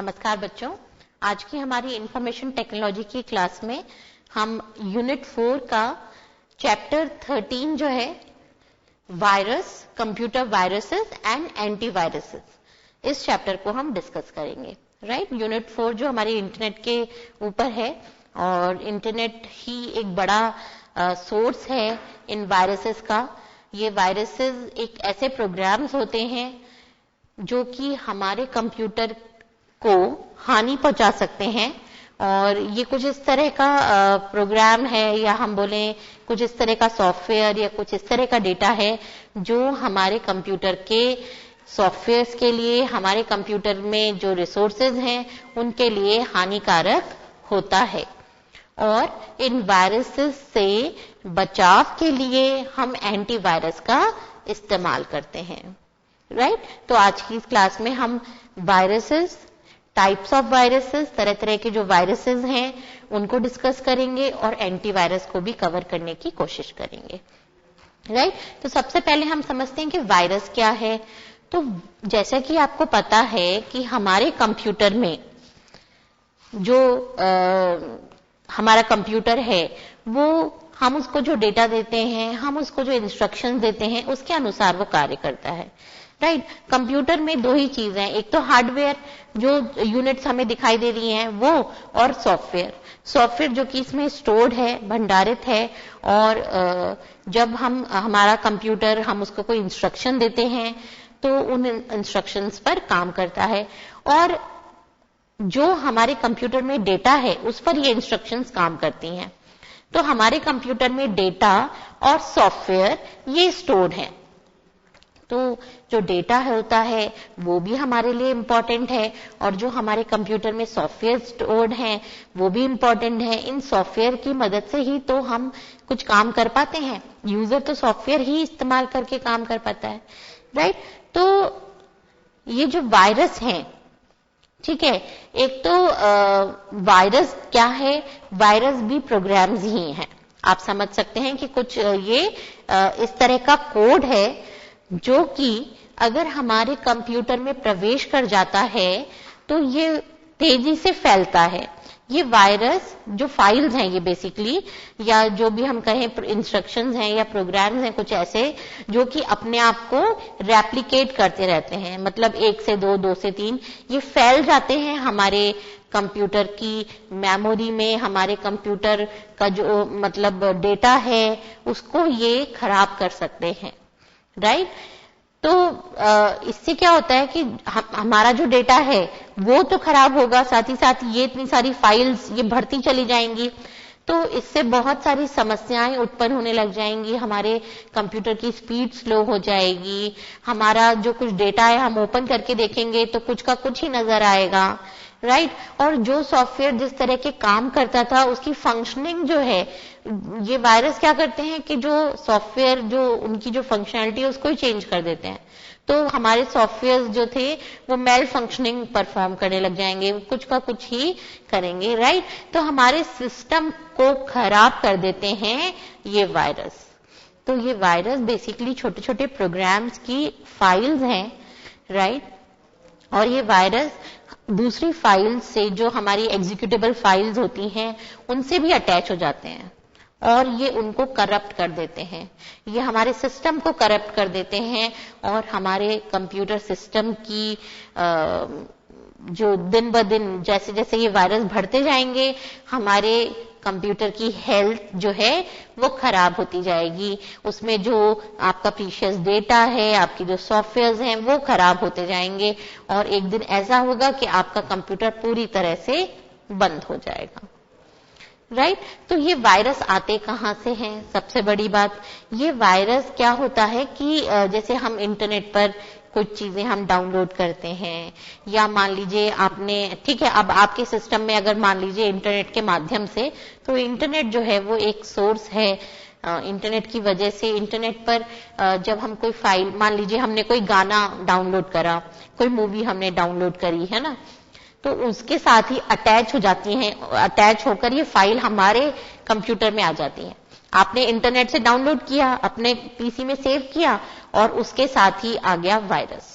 नमस्कार बच्चों, आज की हमारी इंफॉर्मेशन टेक्नोलॉजी की क्लास में हम यूनिट 4 का चैप्टर 13 जो है virus, computer viruses and antiviruses, इस चैप्टर को हम डिस्कस करेंगे। राइट, यूनिट 4 जो हमारे इंटरनेट के ऊपर है और इंटरनेट ही एक बड़ा सोर्स है इन वायरसेस का। ये वायरसेस एक ऐसे प्रोग्राम्स होते हैं जो कि हमारे कंप्यूटर को हानि पहुंचा सकते हैं और ये कुछ इस तरह का प्रोग्राम है या हम बोलें कुछ इस तरह का सॉफ्टवेयर या कुछ इस तरह का डेटा है जो हमारे कंप्यूटर के सॉफ्टवेयर्स के लिए, हमारे कंप्यूटर में जो रिसोर्सेज हैं उनके लिए हानिकारक होता है। और इन वायरसेस से बचाव के लिए हम एंटीवायरस का इस्तेमाल करते हैं। राइट, तो आज की इस क्लास में हम वायरसेस, टाइप्स ऑफ वायरसेस, तरह तरह के जो वायरसेस हैं उनको डिस्कस करेंगे और एंटीवायरस को भी कवर करने की कोशिश करेंगे। राइट, तो सबसे पहले हम समझते हैं कि वायरस क्या है। तो जैसा कि आपको पता है कि हमारे कंप्यूटर में जो हमारा कंप्यूटर है वो हम उसको जो डेटा देते हैं, हम उसको जो इंस्ट्रक्शंस देते हैं उसके अनुसार वो कार्य करता है। राइट, कंप्यूटर में दो ही चीजें हैं, एक तो हार्डवेयर जो यूनिट्स हमें दिखाई दे रही हैं वो, और सॉफ्टवेयर जो कि इसमें स्टोर्ड है, भंडारित है। और जब हमारा कंप्यूटर, हम उसको कोई इंस्ट्रक्शन देते हैं तो उन इंस्ट्रक्शंस पर काम करता है और जो हमारे कंप्यूटर में डेटा है उस पर ये इंस्ट्रक्शंस काम करती हैं। तो हमारे कंप्यूटर में डेटा और सॉफ्टवेयर ये स्टोर्ड है। तो जो डेटा होता है वो भी हमारे लिए इम्पोर्टेंट है और जो हमारे कंप्यूटर में सॉफ्टवेयर स्टोर्ड हैं वो भी इम्पोर्टेंट है। इन सॉफ्टवेयर की मदद से ही तो हम कुछ काम कर पाते हैं। यूजर तो सॉफ्टवेयर ही इस्तेमाल करके काम कर पाता है। राइट, तो ये जो वायरस हैं, ठीक है, एक तो वायरस क्या है, वायरस भी प्रोग्राम्स ही हैं। आप समझ सकते हैं कि कुछ ये इस तरह का कोड है जो कि अगर हमारे कंप्यूटर में प्रवेश कर जाता है तो ये तेजी से फैलता है। ये वायरस जो फाइल्स हैं, ये बेसिकली, या जो भी हम कहें इंस्ट्रक्शंस हैं या प्रोग्राम्स हैं कुछ ऐसे जो कि अपने आप को रेप्लिकेट करते रहते हैं, मतलब 1 से 2, 2 से 3, ये फैल जाते हैं हमारे कंप्यूटर की मेमोरी में। हमारे कंप्यूटर का जो मतलब डेटा है उसको ये खराब कर सकते हैं। राइट, तो इससे क्या होता है कि हमारा जो डेटा है वो तो खराब होगा, साथ ही साथ ये इतनी सारी फाइल्स ये बढ़ती चली जाएंगी, तो इससे बहुत सारी समस्याएं उत्पन्न होने लग जाएंगी। हमारे कंप्यूटर की स्पीड स्लो हो जाएगी, हमारा जो कुछ डेटा है हम ओपन करके देखेंगे तो कुछ का कुछ ही नजर आएगा। राइट, और जो सॉफ्टवेयर जिस तरह के काम करता था उसकी फंक्शनिंग जो है, ये वायरस क्या करते हैं कि जो सॉफ्टवेयर जो उनकी जो फंक्शनैलिटी है उसको ही चेंज कर देते हैं। तो हमारे सॉफ्टवेयर जो थे वो मेल फंक्शनिंग परफॉर्म करने लग जाएंगे, कुछ का कुछ ही करेंगे। राइट, तो हमारे सिस्टम को खराब कर देते हैं ये वायरस। तो ये वायरस बेसिकली छोटे छोटे प्रोग्राम्स की फाइल्स हैं। राइट, और ये वायरस दूसरी फाइल्स से, जो हमारी एग्जीक्यूटेबल फाइल्स होती हैं, उनसे भी अटैच हो जाते हैं और ये उनको करप्ट कर देते हैं। ये हमारे सिस्टम को करप्ट कर देते हैं और हमारे कंप्यूटर सिस्टम की जो दिन ब दिन जैसे जैसे ये वायरस बढ़ते जाएंगे हमारे कंप्यूटर की हेल्थ जो है वो खराब होती जाएगी। उसमें जो आपका प्रीशियस डेटा है, आपकी जो सॉफ्टवेयर हैं वो खराब होते जाएंगे और एक दिन ऐसा होगा कि आपका कंप्यूटर पूरी तरह से बंद हो जाएगा। राइट, तो ये वायरस आते कहाँ से हैं? सबसे बड़ी बात, ये वायरस क्या होता है कि जैसे हम इंटरनेट पर कुछ चीजें हम डाउनलोड करते हैं, या मान लीजिए आपने, ठीक है, अब आपके सिस्टम में अगर मान लीजिए इंटरनेट के माध्यम से, तो इंटरनेट जो है वो एक सोर्स है। इंटरनेट की वजह से इंटरनेट पर जब हम कोई फाइल, मान लीजिए हमने कोई गाना डाउनलोड करा, कोई मूवी हमने डाउनलोड करी है ना, तो उसके साथ ही अटैच हो जाती हैं, अटैच होकर ये फाइल हमारे कंप्यूटर में आ जाती है। आपने इंटरनेट से डाउनलोड किया, अपने पीसी में सेव किया और उसके साथ ही आ गया वायरस।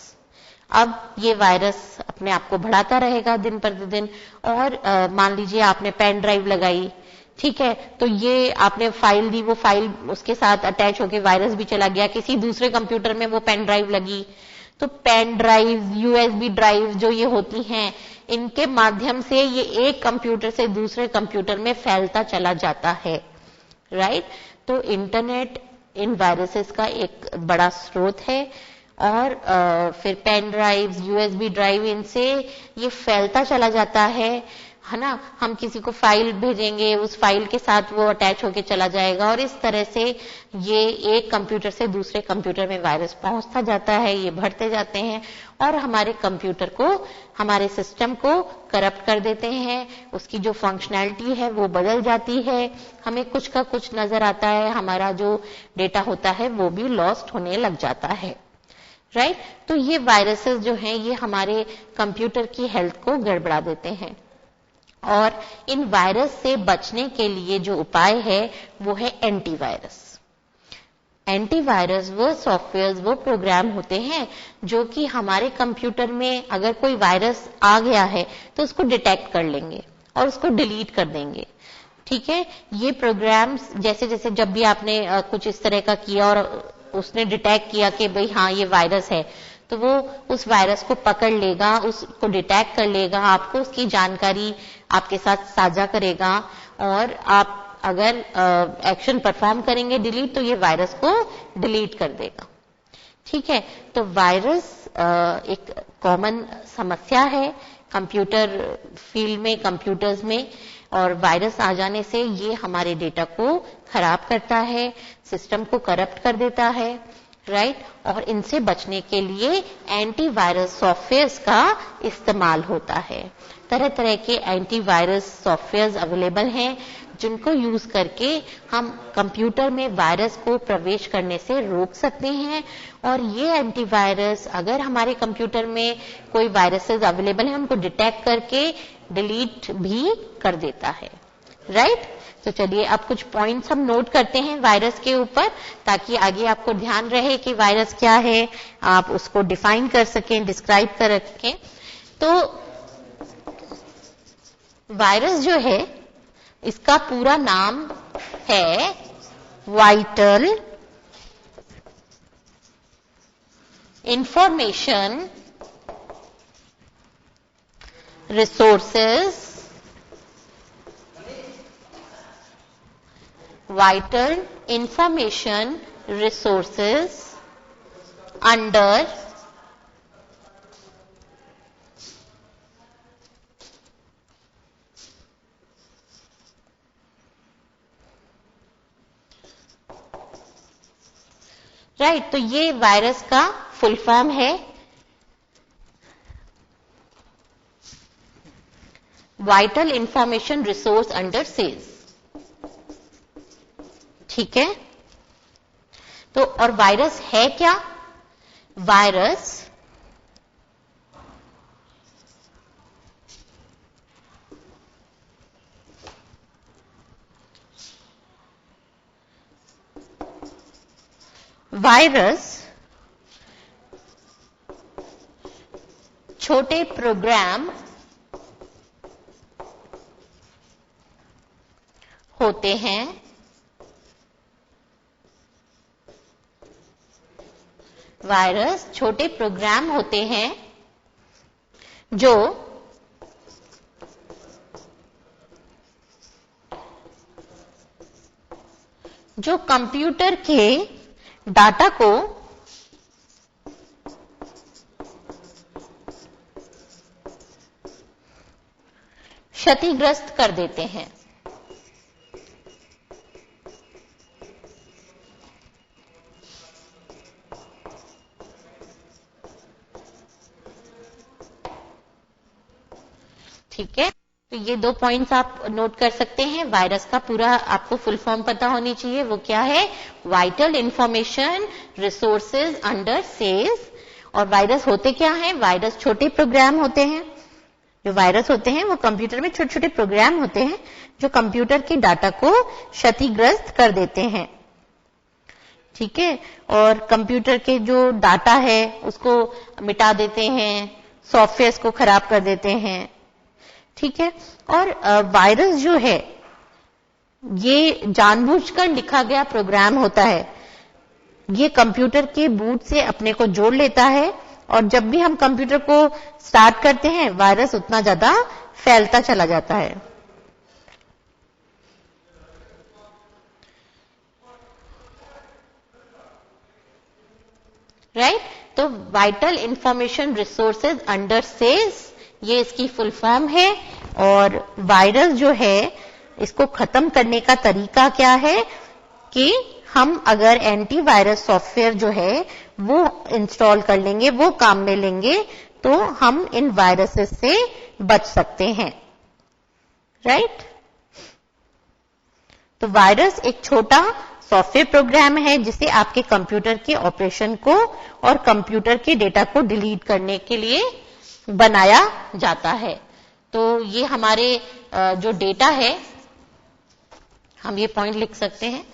अब ये वायरस अपने आप को बढ़ाता रहेगा दिन प्रतिदिन। और मान लीजिए आपने पेन ड्राइव लगाई, ठीक है, तो ये आपने फाइल दी, वो फाइल उसके साथ अटैच होके वायरस भी चला गया, किसी दूसरे कंप्यूटर में वो पेन ड्राइव लगी, तो पेन ड्राइव, यूएसबी ड्राइव जो ये होती हैं, इनके माध्यम से ये एक कंप्यूटर से दूसरे कंप्यूटर में फैलता चला जाता है, राइट। तो इंटरनेट इन वायरसेस का एक बड़ा स्रोत है। और फिर पेन ड्राइव, यूएसबी ड्राइव, इनसे ये फैलता चला जाता है ना। हम किसी को फाइल भेजेंगे, उस फाइल के साथ वो अटैच होके चला जाएगा, और इस तरह से ये एक कंप्यूटर से दूसरे कंप्यूटर में वायरस पहुंचता जाता है, ये बढ़ते जाते हैं और हमारे कंप्यूटर को, हमारे सिस्टम को करप्ट कर देते हैं। उसकी जो फंक्शनैलिटी है वो बदल जाती है, हमें कुछ का कुछ नजर आता है, हमारा जो डेटा होता है वो भी लॉस्ट होने लग जाता है, राइट। तो ये वायरसेस जो हैं ये हमारे कंप्यूटर की हेल्थ को गड़बड़ा देते हैं। और इन वायरस से बचने के लिए जो उपाय है वो है एंटीवायरस। एंटीवायरस वो सॉफ्टवेयर, वो प्रोग्राम होते हैं जो कि हमारे कंप्यूटर में अगर कोई वायरस आ गया है तो उसको डिटेक्ट कर लेंगे और उसको डिलीट कर देंगे, ठीक है। ये प्रोग्राम्स जैसे जैसे जब भी आपने कुछ इस तरह का किया और उसने डिटेक्ट किया कि भाई हाँ ये वायरस है, तो वो उस वायरस को पकड़ लेगा, उसको डिटेक्ट कर लेगा, आपको उसकी जानकारी आपके साथ साझा करेगा, और आप अगर एक्शन परफॉर्म करेंगे डिलीट, तो ये वायरस को डिलीट कर देगा, ठीक है। तो वायरस एक कॉमन समस्या है कंप्यूटर फील्ड में, कंप्यूटर्स में, और वायरस आ जाने से ये हमारे डेटा को खराब करता है, सिस्टम को करप्ट कर देता है, राइट। और इनसे बचने के लिए एंटीवायरस सॉफ्टवेयर्स का इस्तेमाल होता है। तरह तरह के एंटीवायरस सॉफ्टवेयर्स अवेलेबल हैं जिनको यूज करके हम कंप्यूटर में वायरस को प्रवेश करने से रोक सकते हैं। और ये एंटीवायरस अगर हमारे कंप्यूटर में कोई वायरसेस अवेलेबल हैं उनको डिटेक्ट करके डिलीट भी कर देता है, राइट। तो चलिए अब कुछ पॉइंट्स हम नोट करते हैं वायरस के ऊपर, ताकि आगे आपको ध्यान रहे कि वायरस क्या है, आप उसको डिफाइन कर सकें, डिस्क्राइब कर सकें। तो वायरस जो है इसका पूरा नाम है vital information resources, vital information resources under right. तो ये वायरस का फुल फॉर्म है vital information resource under sales, ठीक है। तो और वायरस है क्या? वायरस छोटे प्रोग्राम होते हैं वायरस छोटे प्रोग्राम होते हैं जो कंप्यूटर के डाटा को क्षतिग्रस्त कर देते हैं। ठीक है, तो ये 2 पॉइंट्स आप नोट कर सकते हैं। वायरस का पूरा आपको फुल फॉर्म पता होनी चाहिए, वो क्या है? Vital information resources under sales. और वायरस होते क्या हैं? वायरस छोटे प्रोग्राम होते हैं। जो वायरस होते हैं वो कंप्यूटर में छोटे छोटे प्रोग्राम होते हैं जो कंप्यूटर के डाटा को क्षतिग्रस्त कर देते हैं। ठीक है, और कंप्यूटर के जो डाटा है उसको मिटा देते हैं, सॉफ्टवेयर को खराब कर देते हैं। ठीक है, और वायरस जो है ये जानबूझकर लिखा गया प्रोग्राम होता है। ये कंप्यूटर के बूट से अपने को जोड़ लेता है, और जब भी हम कंप्यूटर को स्टार्ट करते हैं वायरस उतना ज्यादा फैलता चला जाता है। राइट, तो vital information resources under says, ये इसकी फुल फॉर्म है। और वायरस जो है इसको खत्म करने का तरीका क्या है कि हम अगर एंटीवायरस सॉफ्टवेयर जो है वो इंस्टॉल कर लेंगे, वो काम में लेंगे, तो हम इन वायरसेस से बच सकते हैं। राइट, तो वायरस एक छोटा सॉफ्टवेयर प्रोग्राम है जिसे आपके कंप्यूटर के ऑपरेशन को और कंप्यूटर के डेटा को डिलीट करने के लिए बनाया जाता है। तो ये हमारे जो डेटा है, हम ये पॉइंट लिख सकते हैं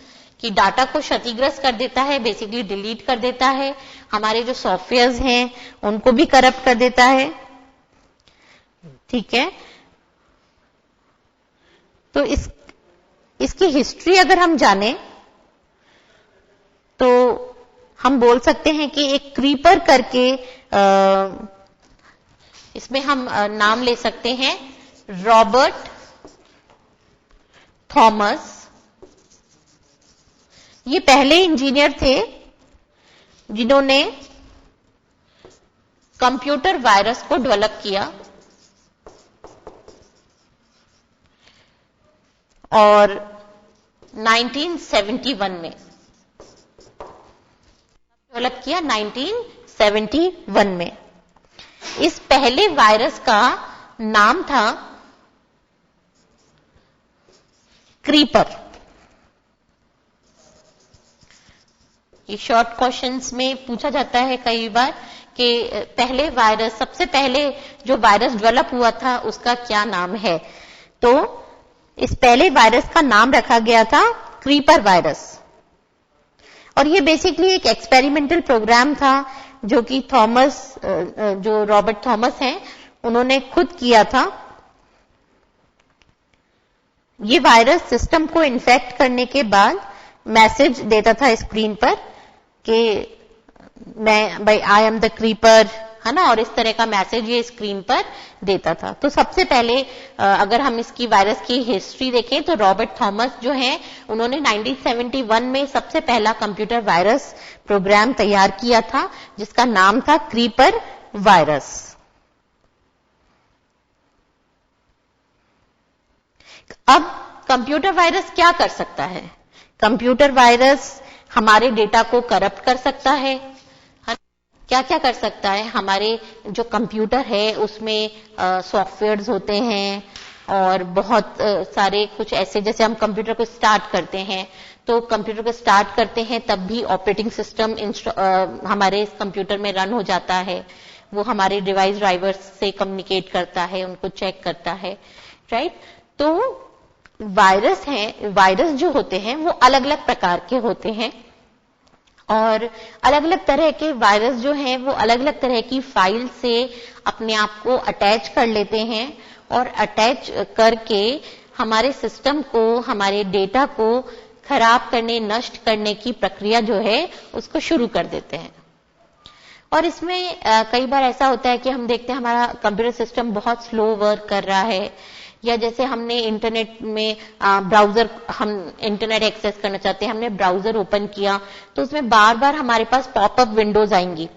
कि डाटा को क्षतिग्रस्त कर देता है, बेसिकली डिलीट कर देता है। हमारे जो सॉफ्टवेयर्स हैं उनको भी करप्ट कर देता है। ठीक है, तो इसकी हिस्ट्री अगर हम जाने तो हम बोल सकते हैं कि एक क्रीपर करके इसमें हम नाम ले सकते हैं रॉबर्ट थॉमस। ये पहले इंजीनियर थे जिन्होंने कंप्यूटर वायरस को डेवलप किया, और 1971 में डेवलप किया, 1971 में। इस पहले वायरस का नाम था क्रीपर। ये शॉर्ट क्वेश्चंस में पूछा जाता है कई बार कि पहले वायरस, सबसे पहले जो वायरस डेवलप हुआ था उसका क्या नाम है। तो इस पहले वायरस का नाम रखा गया था क्रीपर वायरस, और ये बेसिकली एक एक्सपेरिमेंटल प्रोग्राम था जो कि जो रॉबर्ट थॉमस हैं उन्होंने खुद किया था। ये वायरस सिस्टम को इन्फेक्ट करने के बाद मैसेज देता था स्क्रीन पर कि भाई आई एम द क्रीपर, है ना, और इस तरह का मैसेज ये स्क्रीन पर देता था। तो सबसे पहले अगर हम इसकी वायरस की हिस्ट्री देखें तो रॉबर्ट थॉमस जो हैं उन्होंने 1971 में सबसे पहला कंप्यूटर वायरस प्रोग्राम तैयार किया था जिसका नाम था क्रीपर वायरस। अब कंप्यूटर वायरस क्या कर सकता है? कंप्यूटर वायरस हमारे डेटा को करप्ट कर सकता है। क्या क्या कर सकता है? हमारे जो कंप्यूटर है उसमें सॉफ्टवेयर्स होते हैं और बहुत सारे कुछ ऐसे, जैसे हम कंप्यूटर को स्टार्ट करते हैं तो कंप्यूटर को स्टार्ट करते हैं तब भी ऑपरेटिंग सिस्टम हमारे कंप्यूटर में रन हो जाता है। वो हमारे डिवाइस ड्राइवर्स से कम्युनिकेट करता है, उनको चेक करता है। राइट, तो वायरस जो होते हैं वो अलग अलग प्रकार के होते हैं, और अलग अलग तरह के वायरस जो हैं वो अलग अलग तरह की फाइल से अपने आप को अटैच कर लेते हैं, और अटैच करके हमारे सिस्टम को, हमारे डेटा को खराब करने, नष्ट करने की प्रक्रिया जो है उसको शुरू कर देते हैं। और इसमें कई बार ऐसा होता है कि हम देखते हैं हमारा कंप्यूटर सिस्टम बहुत स्लो वर्क कर रहा है, या जैसे हमने इंटरनेट में ब्राउजर, हम इंटरनेट एक्सेस करना चाहते हैं, हमने ब्राउजर ओपन किया तो उसमें बार बार हमारे पास पॉपअप विंडोज आएंगी।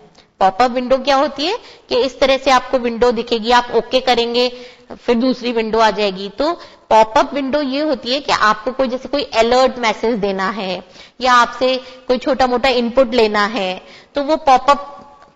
पॉपअप विंडो क्या होती है कि इस तरह से आपको विंडो दिखेगी, आप ओके करेंगे फिर दूसरी विंडो आ जाएगी। तो पॉपअप विंडो ये होती है कि आपको कोई, जैसे कोई अलर्ट मैसेज देना है या आपसे कोई छोटा मोटा इनपुट लेना है, तो वो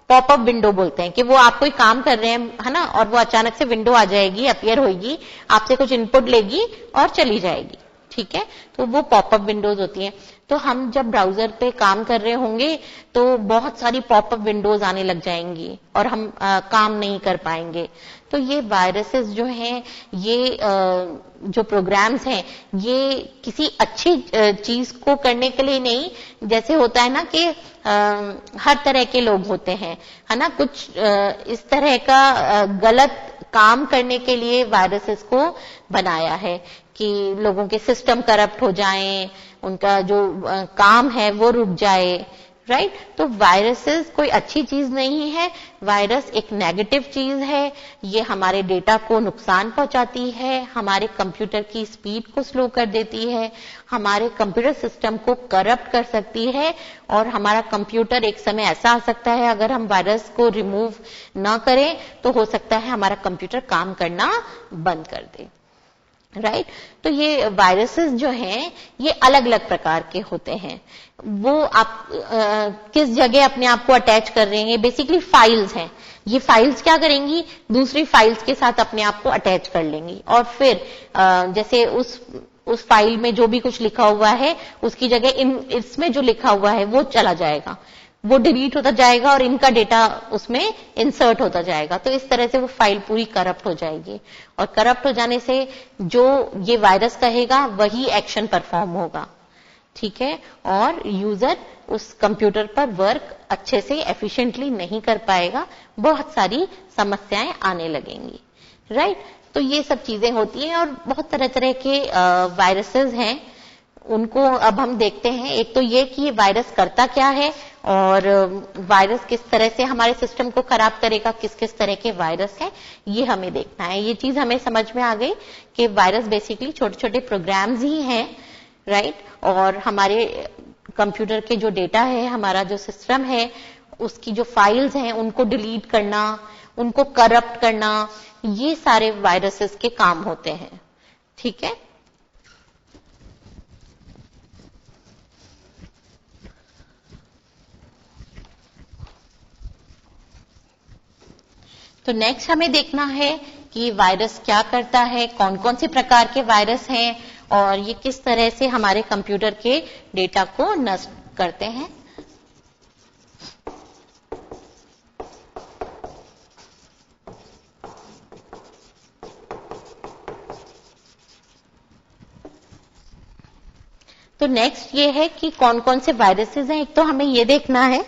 पॉपअप विंडो बोलते हैं कि वो आप कोई काम कर रहे हैं, है ना, और वो अचानक से विंडो आ जाएगी, अपीयर होगी, आपसे कुछ इनपुट लेगी और चली जाएगी। ठीक है, तो वो पॉपअप विंडोज होती हैं। तो हम जब ब्राउजर पे काम कर रहे होंगे तो बहुत सारी पॉपअप विंडोज आने लग जाएंगी और हम काम नहीं कर पाएंगे। तो ये वायरसेस जो हैं, ये जो प्रोग्राम्स हैं, ये किसी अच्छी चीज को करने के लिए नहीं, जैसे होता है ना कि हर तरह के लोग होते हैं, है ना, कुछ इस तरह का गलत काम करने के लिए वायरसेस को बनाया है कि लोगों के सिस्टम करप्ट हो जाएं, उनका जो काम है वो रुक जाए, राइट। तो वायरसेस कोई अच्छी चीज नहीं है, वायरस एक नेगेटिव चीज है। ये हमारे डेटा को नुकसान पहुंचाती है, हमारे कंप्यूटर की स्पीड को स्लो कर देती है, हमारे कंप्यूटर सिस्टम को करप्ट कर सकती है, और हमारा कंप्यूटर एक समय ऐसा आ सकता है, अगर हम वायरस को रिमूव ना करें तो हो सकता है हमारा कंप्यूटर काम करना बंद कर दे, राइट। तो ये वायरसेस जो हैं ये अलग अलग प्रकार के होते हैं। वो आप किस जगह अपने आप को अटैच कर रहे हैं, बेसिकली फाइल्स हैं। ये फाइल्स क्या करेंगी, दूसरी फाइल्स के साथ अपने आप को अटैच कर लेंगी, और फिर जैसे उस फाइल में जो भी कुछ लिखा हुआ है उसकी जगह इसमें जो लिखा हुआ है वो चला जाएगा, वो डिलीट होता जाएगा और इनका डेटा उसमें इंसर्ट होता जाएगा। तो इस तरह से वो फाइल पूरी करप्ट हो जाएगी, और करप्ट हो जाने से जो ये वायरस कहेगा वही एक्शन परफॉर्म होगा, ठीक है, और यूजर उस कंप्यूटर पर वर्क अच्छे से एफिशिएंटली नहीं कर पाएगा, बहुत सारी समस्याएं आने लगेंगी, राइट। तो ये सब चीजें होती हैं, और बहुत तरह तरह के वायरसेस हैं, उनको अब हम देखते हैं। एक तो ये कि ये वायरस करता क्या है, और वायरस किस तरह से हमारे सिस्टम को खराब करेगा, किस किस तरह के वायरस हैं, ये हमें देखना है। ये चीज हमें समझ में आ गई कि वायरस बेसिकली छोटे छोटे प्रोग्राम्स ही हैं, राइट। और हमारे कंप्यूटर के जो डेटा है, हमारा जो सिस्टम है, उसकी जो फाइल्स हैं उनको डिलीट करना, उनको करप्ट करना, ये सारे वायरसेस के काम होते हैं, ठीक है। तो नेक्स्ट हमें देखना है कि वायरस क्या करता है, कौन कौन से प्रकार के वायरस हैं, और ये किस तरह से हमारे कंप्यूटर के डेटा को नष्ट करते हैं। तो नेक्स्ट ये है कि कौन कौन से वायरसेस हैं। एक तो हमें ये देखना है,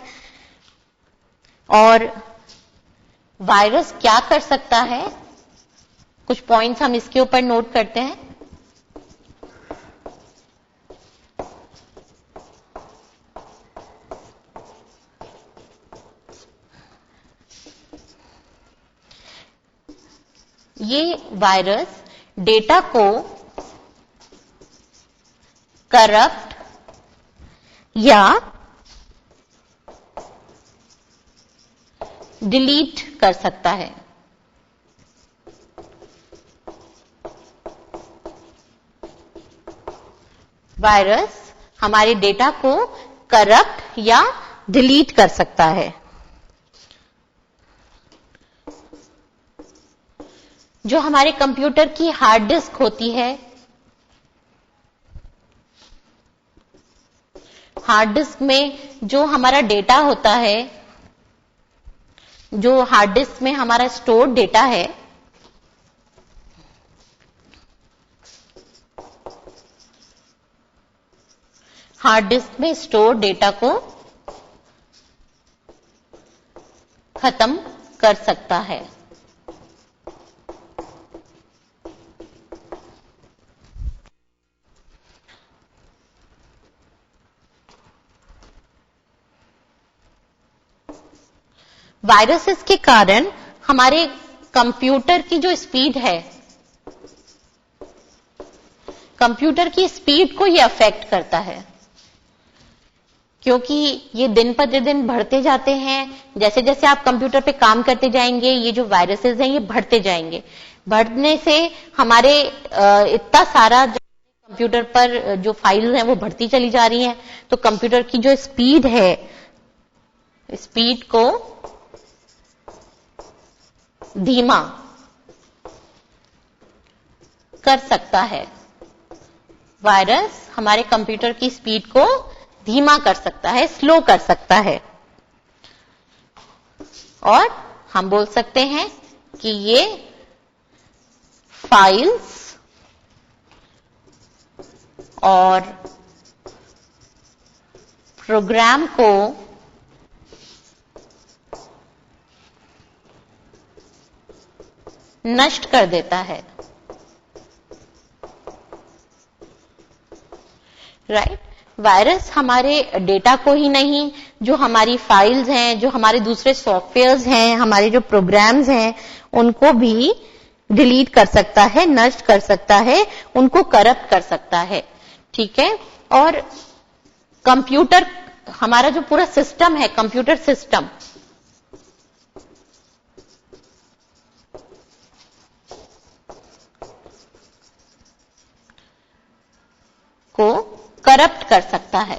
और वायरस क्या कर सकता है, कुछ पॉइंट्स हम इसके ऊपर नोट करते हैं। ये वायरस डेटा को करप्ट या डिलीट कर सकता है। वायरस हमारे डेटा को करप्ट या डिलीट कर सकता है। जो हमारे कंप्यूटर की हार्ड डिस्क होती है, हार्ड डिस्क में जो हमारा डेटा होता है, जो हार्ड डिस्क में हमारा स्टोर डेटा है, हार्ड डिस्क में स्टोर डेटा को खत्म कर सकता है। वायरसेस के कारण हमारे कंप्यूटर की जो स्पीड है, कंप्यूटर की स्पीड को ये अफेक्ट करता है, क्योंकि ये दिन प्रतिदिन बढ़ते जाते हैं। जैसे जैसे आप कंप्यूटर पे काम करते जाएंगे, ये जो वायरसेस हैं ये बढ़ते जाएंगे। बढ़ने से हमारे इतना सारा जो कंप्यूटर पर जो फाइल्स हैं वो बढ़ती चली जा रही हैं, तो कंप्यूटर की जो स्पीड है, स्पीड को धीमा कर सकता है, वायरस हमारे कंप्यूटर की स्पीड को धीमा कर सकता है, स्लो कर सकता है, और हम बोल सकते हैं कि ये फाइल्स और प्रोग्राम को नष्ट कर देता है। राइट? वायरस हमारे डेटा को ही नहीं, जो हमारी फाइल्स हैं, जो हमारे दूसरे सॉफ्टवेयर्स हैं, हमारे जो प्रोग्राम्स हैं, उनको भी डिलीट कर सकता है, नष्ट कर सकता है, उनको करप्ट कर सकता है। ठीक है? और कंप्यूटर, हमारा जो पूरा सिस्टम है, कंप्यूटर सिस्टम, को करप्ट कर सकता है।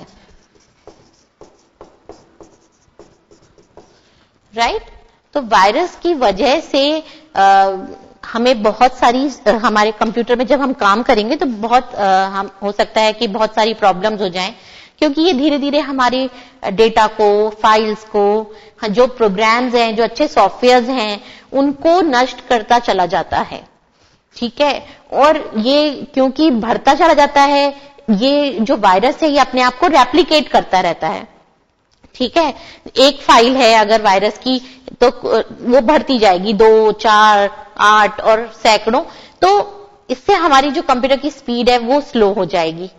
राइट? तो वायरस की वजह से हमें बहुत सारी, हमारे कंप्यूटर में जब हम काम करेंगे तो बहुत हम हो सकता है कि बहुत सारी प्रॉब्लम्स हो जाएं, क्योंकि ये धीरे धीरे हमारे डेटा को, फाइल्स को, जो प्रोग्राम्स हैं, जो अच्छे सॉफ्टवेयर्स हैं, उनको नष्ट करता चला जाता है। ठीक है? और ये क्योंकि बढ़ता चला जाता है, ये जो वायरस है ये अपने आप को रेप्लिकेट करता रहता है। ठीक है? एक फाइल है अगर वायरस की, तो वो बढ़ती जाएगी, 2, 4, 8 और सैकड़ों। तो इससे हमारी जो कंप्यूटर की स्पीड है वो स्लो हो जाएगी।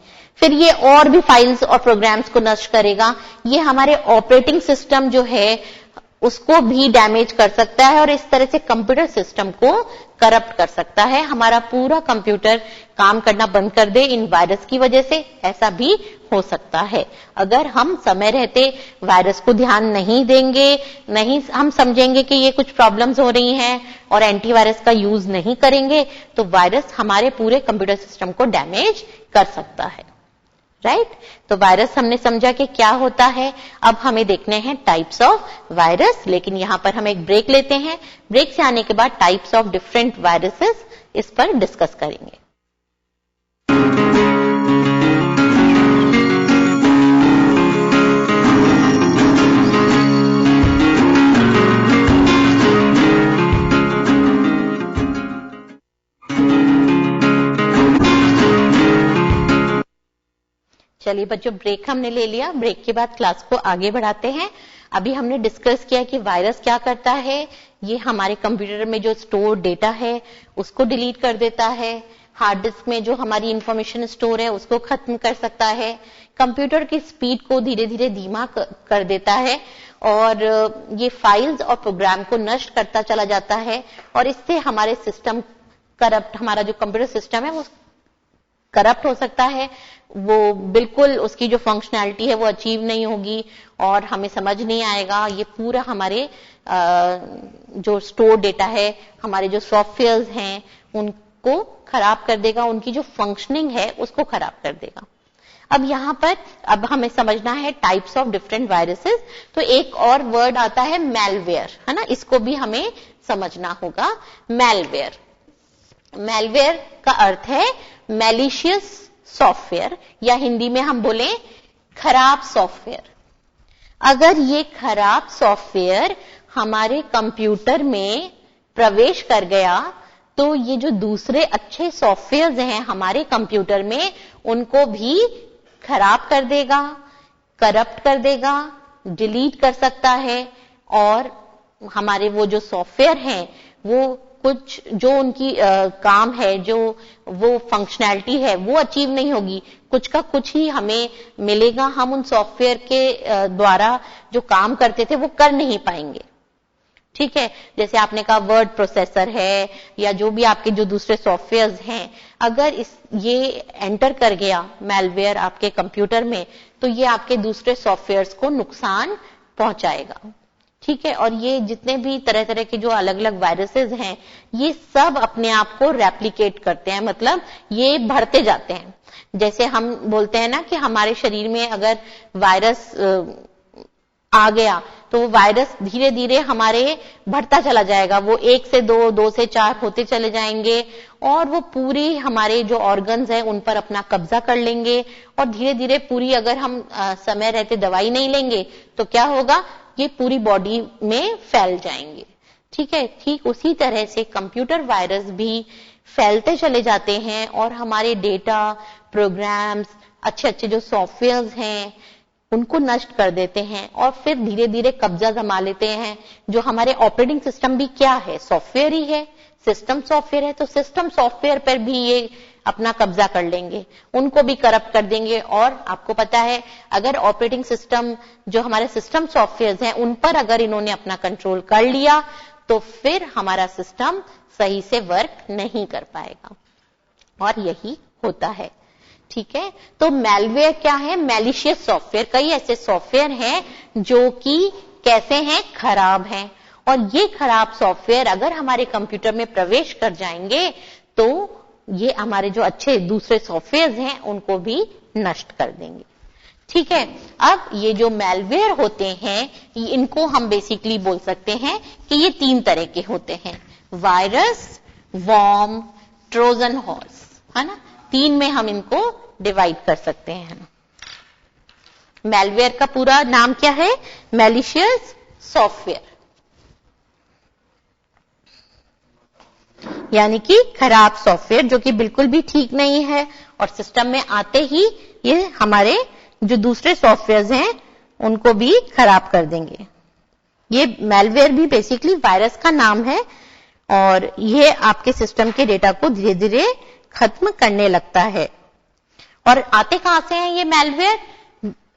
फिर ये और भी फाइल्स और प्रोग्राम्स को नष्ट करेगा। ये हमारे ऑपरेटिंग सिस्टम जो है उसको भी डैमेज कर सकता है, और इस तरह से कंप्यूटर सिस्टम को करप्ट कर सकता है। हमारा पूरा कंप्यूटर काम करना बंद कर दे इन वायरस की वजह से, ऐसा भी हो सकता है। अगर हम समय रहते वायरस को ध्यान नहीं देंगे, नहीं हम समझेंगे कि ये कुछ प्रॉब्लम्स हो रही हैं और एंटीवायरस का यूज नहीं करेंगे, तो वायरस हमारे पूरे कंप्यूटर सिस्टम को डैमेज कर सकता है। राइट? तो वायरस हमने समझा कि क्या होता है। अब हमें देखने हैं टाइप्स ऑफ वायरस, लेकिन यहां पर हम एक ब्रेक लेते हैं। ब्रेक से आने के बाद टाइप्स ऑफ डिफरेंट वायरसेस, इस पर डिस्कस करेंगे। चलिए बच्चों, ब्रेक हमने ले लिया। ब्रेक के बाद क्लास को आगे बढ़ाते हैं। अभी हमने डिस्कस किया कि वायरस क्या करता है। ये हमारे कंप्यूटर में जो स्टोर डेटा है उसको डिलीट कर देता है। हार्ड डिस्क में जो हमारी इंफॉर्मेशन स्टोर है उसको खत्म कर सकता है। कंप्यूटर की स्पीड को धीरे धीरे धीमा कर देता है, और ये फाइल्स और प्रोग्राम को नष्ट करता चला जाता है, और इससे हमारे सिस्टम करप्ट, हमारा जो कंप्यूटर सिस्टम है वो करप्ट हो सकता है। वो बिल्कुल उसकी जो फंक्शनैलिटी है वो अचीव नहीं होगी, और हमें समझ नहीं आएगा। ये पूरा हमारे जो स्टोर डेटा है, हमारे जो सॉफ्टवेयर्स हैं, उनको खराब कर देगा, उनकी जो फंक्शनिंग है उसको खराब कर देगा। अब यहां पर अब हमें समझना है टाइप्स ऑफ डिफरेंट वायरसेस। तो एक और वर्ड आता है मैलवेयर, है ना, इसको भी हमें समझना होगा। मैलवेयर, मैलवेयर का अर्थ है मैलिशियस सॉफ्टवेयर, या हिंदी में हम बोले खराब सॉफ्टवेयर। अगर ये खराब सॉफ्टवेयर हमारे कंप्यूटर में प्रवेश कर गया तो ये जो दूसरे अच्छे सॉफ्टवेयर्स हैं हमारे कंप्यूटर में, उनको भी खराब कर देगा, करप्ट कर देगा, डिलीट कर सकता है, और हमारे वो जो सॉफ्टवेयर हैं वो कुछ जो उनकी काम है, जो वो फंक्शनैलिटी है वो अचीव नहीं होगी। कुछ का कुछ ही हमें मिलेगा, हम उन सॉफ्टवेयर के द्वारा जो काम करते थे वो कर नहीं पाएंगे। ठीक है? जैसे आपने कहा वर्ड प्रोसेसर है, या जो भी आपके जो दूसरे सॉफ्टवेयर्स हैं, अगर ये एंटर कर गया मैलवेयर आपके कंप्यूटर में, तो ये आपके दूसरे सॉफ्टवेयर्स को नुकसान पहुंचाएगा। ठीक है? और ये जितने भी तरह तरह के जो अलग अलग वायरसेस हैं, ये सब अपने आप को रेप्लिकेट करते हैं, मतलब ये बढ़ते जाते हैं। जैसे हम बोलते हैं ना कि हमारे शरीर में अगर वायरस आ गया तो वो वायरस धीरे धीरे हमारे बढ़ता चला जाएगा, वो 1 से 2, 2 से 4 होते चले जाएंगे और वो पूरी हमारे जो ऑर्गन्स हैं उन पर अपना कब्जा कर लेंगे और धीरे धीरे पूरी, अगर हम समय रहते दवाई नहीं लेंगे तो क्या होगा, ये पूरी बॉडी में फैल जाएंगे। ठीक है, ठीक उसी तरह से कंप्यूटर वायरस भी फैलते चले जाते हैं और हमारे डेटा, प्रोग्राम्स, अच्छे अच्छे जो सॉफ्टवेयर्स हैं उनको नष्ट कर देते हैं और फिर धीरे धीरे कब्जा जमा लेते हैं। जो हमारे ऑपरेटिंग सिस्टम भी क्या है, सॉफ्टवेयर ही है, सिस्टम सॉफ्टवेयर है, तो सिस्टम सॉफ्टवेयर पर भी ये अपना कब्जा कर लेंगे, उनको भी करप्ट कर देंगे। और आपको पता है, अगर ऑपरेटिंग सिस्टम, जो हमारे सिस्टम सॉफ्टवेयर हैं, उन पर अगर इन्होंने अपना कंट्रोल कर लिया तो फिर हमारा सिस्टम सही से वर्क नहीं कर पाएगा और यही होता है। ठीक है, तो मैलवेयर क्या है, मैलिशियस सॉफ्टवेयर। कई ऐसे सॉफ्टवेयर हैं जो कि कैसे हैं, खराब हैं, और ये खराब सॉफ्टवेयर अगर हमारे कंप्यूटर में प्रवेश कर जाएंगे तो ये हमारे जो अच्छे दूसरे सॉफ्टवेयर हैं उनको भी नष्ट कर देंगे। ठीक है, अब ये जो मैलवेयर होते हैं इनको हम बेसिकली बोल सकते हैं कि ये 3 तरह के होते हैं, वायरस, वर्म, ट्रोजन हॉर्स, है ना। 3 में हम इनको डिवाइड कर सकते हैं। मैलवेयर का पूरा नाम क्या है, मैलिशियस सॉफ्टवेयर, यानी कि खराब सॉफ्टवेयर जो कि बिल्कुल भी ठीक नहीं है और सिस्टम में आते ही ये हमारे जो दूसरे सॉफ्टवेयर हैं उनको भी खराब कर देंगे। ये मैलवेयर भी बेसिकली वायरस का नाम है और ये आपके सिस्टम के डेटा को धीरे धीरे खत्म करने लगता है। और आते कहां से हैं ये मैलवेयर,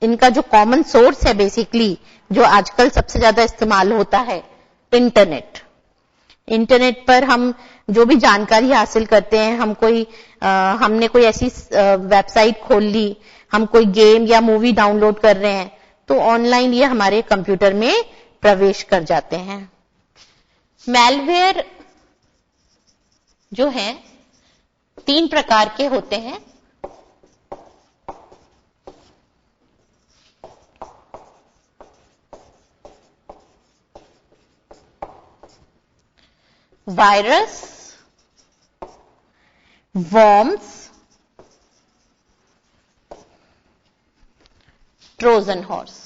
इनका जो कॉमन सोर्स है बेसिकली, जो आजकल सबसे ज्यादा इस्तेमाल होता है, इंटरनेट। इंटरनेट पर हम जो भी जानकारी हासिल करते हैं, हमने कोई ऐसी वेबसाइट खोल ली, हम कोई गेम या मूवी डाउनलोड कर रहे हैं, तो ऑनलाइन ये हमारे कंप्यूटर में प्रवेश कर जाते हैं। मैलवेयर जो है 3 प्रकार के होते हैं। Virus, worms, Trojan horse.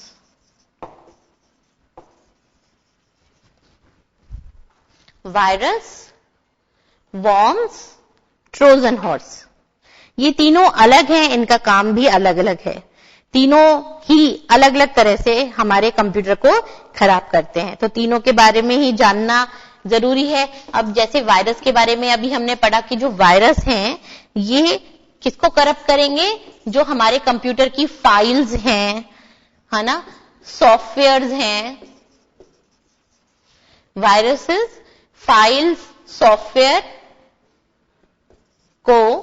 Virus, worms, Trojan horse, ये तीनों अलग हैं, इनका काम भी अलग अलग है। तीनों ही अलग अलग तरह से हमारे कंप्यूटर को खराब करते हैं, तो तीनों के बारे में ही जानना जरूरी है। अब जैसे वायरस के बारे में अभी हमने पढ़ा कि जो वायरस हैं ये किसको करप्ट करेंगे, जो हमारे कंप्यूटर की फाइल्स हैं, है ना, सॉफ्टवेयर्स हैं। वायरसेस फाइल्स, सॉफ्टवेयर को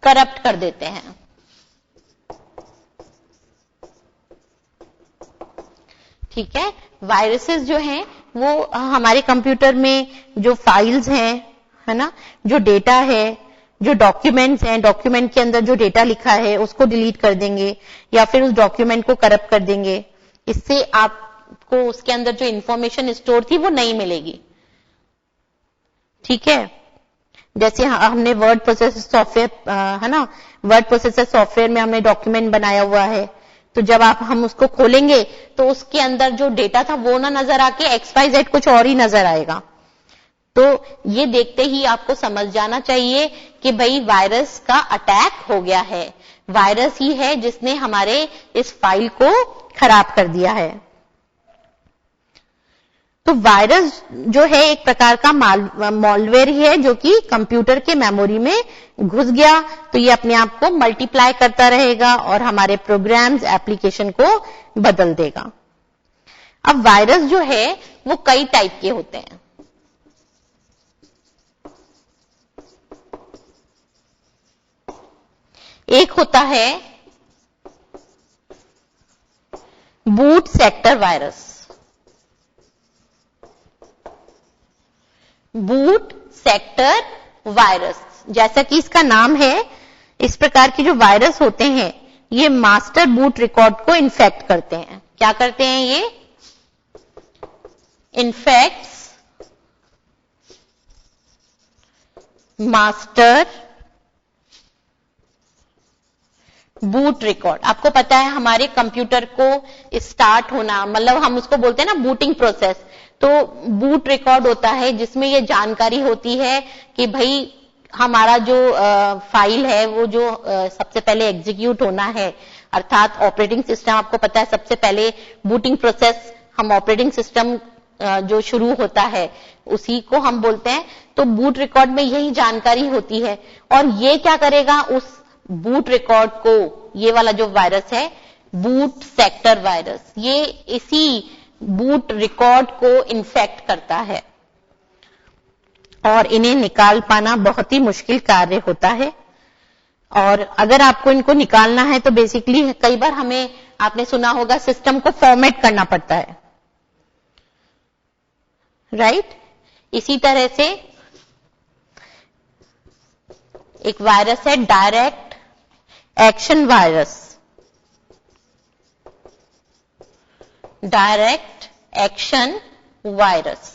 करप्ट कर देते हैं। ठीक है, वायरसेस जो हैं वो हमारे कंप्यूटर में जो फाइल्स हैं, है ना, जो डेटा है, जो डॉक्यूमेंट्स हैं, डॉक्यूमेंट के अंदर जो डेटा लिखा है उसको डिलीट कर देंगे या फिर उस डॉक्यूमेंट को करप्ट कर देंगे। इससे आपको उसके अंदर जो इंफॉर्मेशन स्टोर थी वो नहीं मिलेगी। ठीक है, जैसे हमने वर्ड प्रोसेसर सॉफ्टवेयर, है ना, वर्ड प्रोसेसर सॉफ्टवेयर में हमने डॉक्यूमेंट बनाया हुआ है, तो जब हम उसको खोलेंगे तो उसके अंदर जो डेटा था वो ना नजर आके XYZ कुछ और ही नजर आएगा। तो ये देखते ही आपको समझ जाना चाहिए कि भाई वायरस का अटैक हो गया है, वायरस ही है जिसने हमारे इस फाइल को खराब कर दिया है। तो वायरस जो है एक प्रकार का मॉलवेयर ही है जो कि कंप्यूटर के मेमोरी में घुस गया, तो ये अपने आप को मल्टीप्लाई करता रहेगा और हमारे प्रोग्राम्स, एप्लीकेशन को बदल देगा। अब वायरस जो है वो कई टाइप के होते हैं। एक होता है boot sector virus. Boot sector virus, जैसा कि इसका नाम है, इस प्रकार के जो वायरस होते हैं ये मास्टर बूट रिकॉर्ड को इन्फेक्ट करते हैं। क्या करते हैं ये? Infects master boot record. आपको पता है हमारे कंप्यूटर को स्टार्ट होना, मतलब हम उसको बोलते हैं ना बूटिंग प्रोसेस, तो बूट रिकॉर्ड होता है जिसमें ये जानकारी होती है कि भाई हमारा जो फाइल है वो जो सबसे पहले एग्जीक्यूट होना है, अर्थात ऑपरेटिंग सिस्टम। आपको पता है सबसे पहले बूटिंग प्रोसेस हम ऑपरेटिंग सिस्टम जो शुरू होता है उसी को हम बोलते हैं। तो बूट रिकॉर्ड में यही जानकारी होती है और ये क्या करेगा, उस बूट रिकॉर्ड को, ये वाला जो वायरस है बूट सेक्टर वायरस, ये इसी बूट रिकॉर्ड को इन्फेक्ट करता है और इन्हें निकाल पाना बहुत ही मुश्किल कार्य होता है। और अगर आपको इनको निकालना है तो बेसिकली कई बार हमें, आपने सुना होगा, सिस्टम को फॉर्मेट करना पड़ता है, राइट। इसी तरह से एक वायरस है direct action virus. Direct action virus,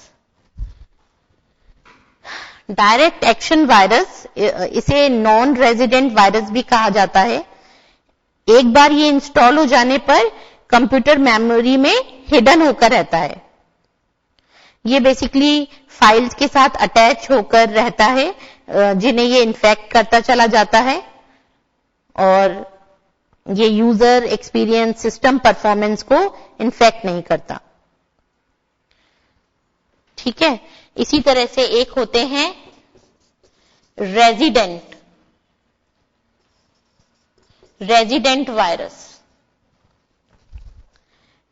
direct action virus, इसे नॉन रेजिडेंट वायरस भी कहा जाता है। एक बार ये इंस्टॉल हो जाने पर कंप्यूटर मेमोरी में हिडन होकर रहता है। ये बेसिकली फाइल्स के साथ अटैच होकर रहता है जिन्हें ये इन्फेक्ट करता चला जाता है और ये यूजर एक्सपीरियंस, सिस्टम परफॉर्मेंस को इन्फेक्ट नहीं करता। ठीक है। इसी तरह से एक होते हैं resident virus.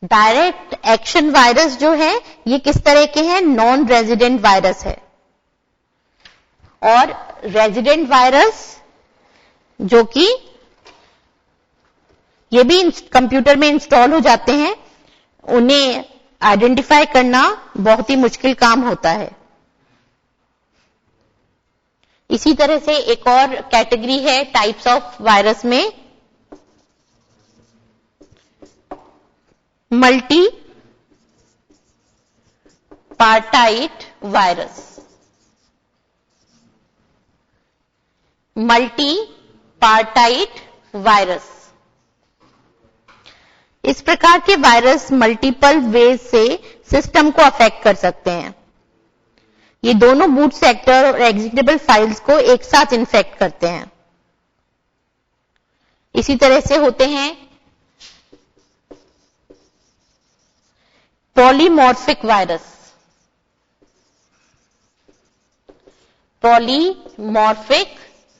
Direct action virus जो है ये किस तरह के हैं? नॉन रेजिडेंट वायरस है। और रेजिडेंट वायरस जो कि ये भी कंप्यूटर में इंस्टॉल हो जाते हैं, उन्हें आइडेंटिफाई करना बहुत ही मुश्किल काम होता है। इसी तरह से एक और कैटेगरी है टाइप्स ऑफ वायरस में, multi partite virus. Multi partite virus, इस प्रकार के वायरस मल्टीपल वेज से सिस्टम को अफेक्ट कर सकते हैं। ये दोनों बूट सेक्टर और एग्जीक्यूटेबल फाइल्स को एक साथ इन्फेक्ट करते हैं। इसी तरह से होते हैं पॉलीमॉर्फिक वायरस। पॉलीमॉर्फिक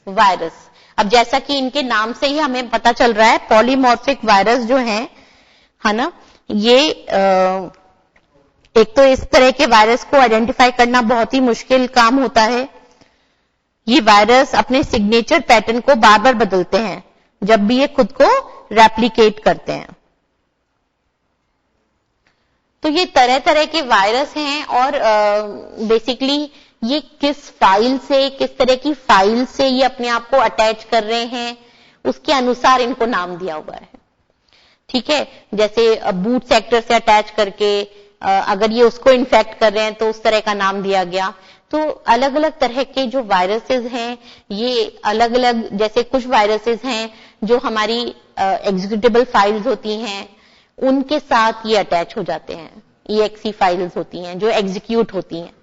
वायरस, अब जैसा कि इनके नाम से ही हमें पता चल रहा है, पॉलीमॉर्फिक वायरस जो है ना, ये एक तो इस तरह के वायरस को आइडेंटिफाई करना बहुत ही मुश्किल काम होता है। ये वायरस अपने सिग्नेचर पैटर्न को बार बार बदलते हैं जब भी ये खुद को रेप्लिकेट करते हैं। तो ये तरह तरह के वायरस हैं और बेसिकली ये किस फाइल से, किस तरह की फाइल से ये अपने आप को अटैच कर रहे हैं, उसके अनुसार इनको नाम दिया हुआ है। ठीक है, जैसे बूट सेक्टर से अटैच करके अगर ये उसको इन्फेक्ट कर रहे हैं तो उस तरह का नाम दिया गया। तो अलग अलग तरह के जो वायरसेस हैं ये अलग अलग, जैसे कुछ वायरसेस हैं जो हमारी एग्जीक्यूटेबल फाइल्स होती हैं उनके साथ ये अटैच हो जाते हैं। EXE फाइल्स होती हैं जो एग्जीक्यूट होती हैं।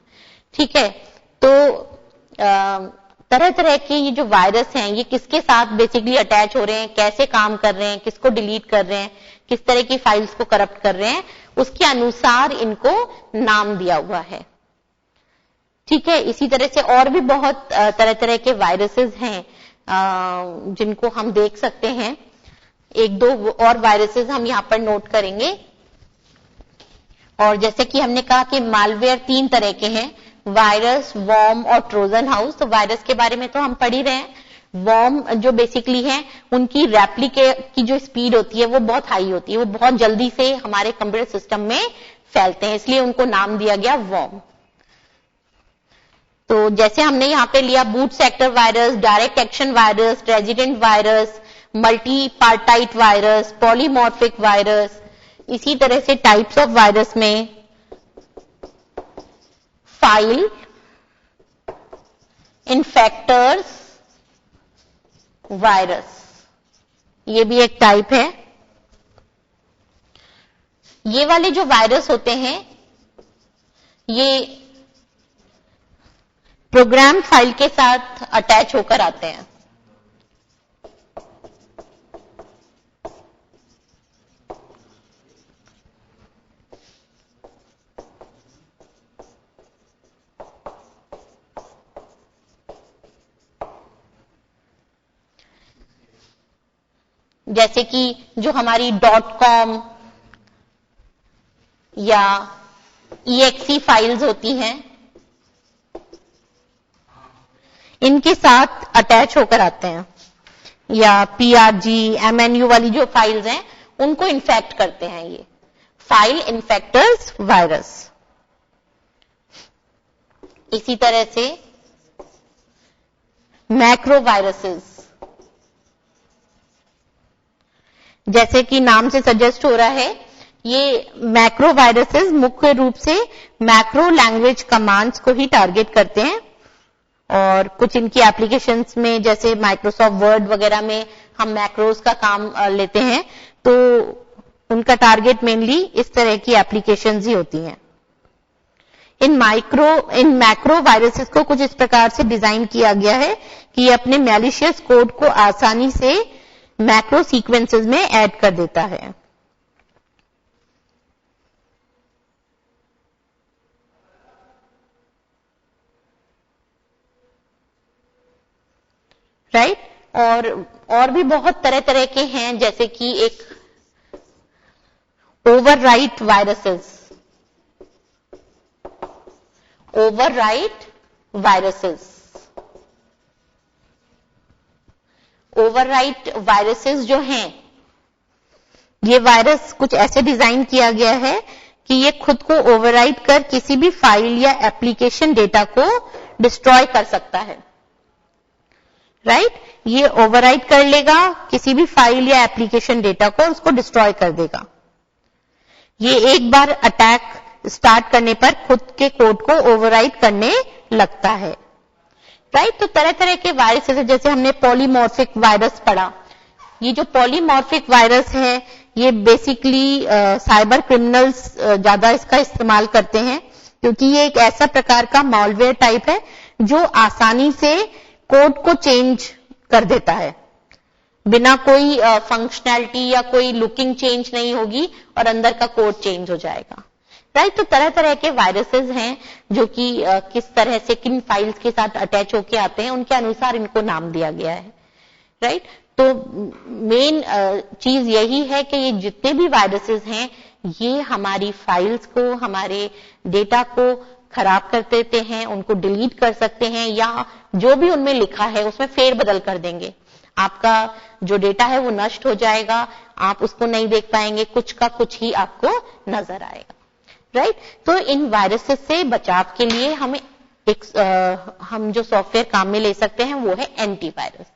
ठीक है, तो तरह तरह के ये जो वायरस हैं ये किसके साथ बेसिकली अटैच हो रहे हैं, कैसे काम कर रहे हैं, किसको डिलीट कर रहे हैं, किस तरह की फाइल्स को करप्ट कर रहे हैं, उसके अनुसार इनको नाम दिया हुआ है। ठीक है, इसी तरह से और भी बहुत तरह तरह के वायरसेस हैं जिनको हम देख सकते हैं। एक दो और वायरसेस हम यहां पर नोट करेंगे। और जैसे कि हमने कहा कि मालवेयर 3 तरह के हैं, वायरस, वॉर्म और ट्रोजन हाउस। तो वायरस के बारे में तो हम पढ़ ही रहे हैं। वॉर्म जो बेसिकली है उनकी रेप्लिकेट की जो स्पीड होती है वो बहुत हाई होती है, वो बहुत जल्दी से हमारे कंप्यूटर सिस्टम में फैलते हैं, इसलिए उनको नाम दिया गया वॉर्म। तो जैसे हमने यहां पे लिया boot sector virus, direct action virus, resident virus, multi partite virus, polymorphic virus. इसी तरह से टाइप्स ऑफ वायरस में फाइल, इन्फेक्टर्स वायरस, ये भी एक टाइप है। ये वाले जो वायरस होते हैं ये प्रोग्राम फाइल के साथ अटैच होकर आते हैं। जैसे कि जो हमारी .com या exe फाइल्स होती हैं, इनके साथ अटैच होकर आते हैं, या PRG, MNU वाली जो फाइल्स हैं उनको इन्फेक्ट करते हैं ये फाइल इन्फेक्टर्स वायरस। इसी तरह से मैक्रो वायरसेस, जैसे कि नाम से सजेस्ट हो रहा है, ये मैक्रो वायरसेस मुख्य रूप से मैक्रो लैंग्वेज कमांड्स को ही टारगेट करते हैं। और कुछ इनकी एप्लीकेशंस में, जैसे माइक्रोसॉफ्ट वर्ड वगैरह में हम मैक्रोस का काम लेते हैं, तो उनका टारगेट मेनली इस तरह की एप्लीकेशंस ही होती हैं। इन मैक्रो वायरसेस को कुछ इस प्रकार से डिजाइन किया गया है कि ये अपने मैलिशियस कोड को आसानी से मैक्रो सीक्वेंसेस में ऐड कर देता है। राइट और भी बहुत तरह तरह के हैं, जैसे कि एक ओवरराइट वायरसेस। ओवरराइट वायरसेस जो हैं, ये वायरस कुछ ऐसे डिजाइन किया गया है कि ये खुद को ओवरराइट कर किसी भी फाइल या एप्लीकेशन डेटा को डिस्ट्रॉय कर सकता है। राइट, ये ओवरराइट कर लेगा किसी भी फाइल या एप्लीकेशन डेटा को, उसको डिस्ट्रॉय कर देगा। ये एक बार अटैक स्टार्ट करने पर खुद के कोड को ओवरराइट करने लगता है। राइट, तो तरह तरह के वायरसेस, जैसे हमने पॉलीमॉर्फिक वायरस पढ़ा। ये जो पॉलीमॉर्फिक वायरस है, ये बेसिकली साइबर क्रिमिनल्स ज्यादा इसका इस्तेमाल करते हैं, क्योंकि ये एक ऐसा प्रकार का मॉलवेयर टाइप है जो आसानी से कोड को चेंज कर देता है। बिना कोई फंक्शनैलिटी या कोई लुकिंग चेंज नहीं होगी और अंदर का कोड चेंज हो जाएगा। राइट, तो तरह तरह के वायरसेस हैं जो कि किस तरह से किन फाइल्स के साथ अटैच होके आते हैं, उनके अनुसार इनको नाम दिया गया है। राइट, तो मेन चीज यही है कि ये जितने भी वायरसेस हैं, ये हमारी फाइल्स को, हमारे डेटा को खराब कर देते हैं, उनको डिलीट कर सकते हैं, या जो भी उनमें लिखा है उसमें फेरबदल कर देंगे। आपका जो डेटा है वो नष्ट हो जाएगा, आप उसको नहीं देख पाएंगे, कुछ का कुछ ही आपको नजर आएगा। राइट, तो इन वायरसेस से बचाव के लिए हमें हम जो सॉफ्टवेयर काम में ले सकते हैं वो है एंटीवायरस।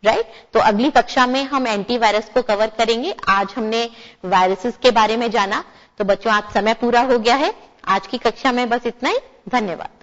राइट, तो अगली कक्षा में हम एंटीवायरस को कवर करेंगे। आज हमने वायरसेस के बारे में जाना। तो बच्चों, आज समय पूरा हो गया है। आज की कक्षा में बस इतना ही। धन्यवाद।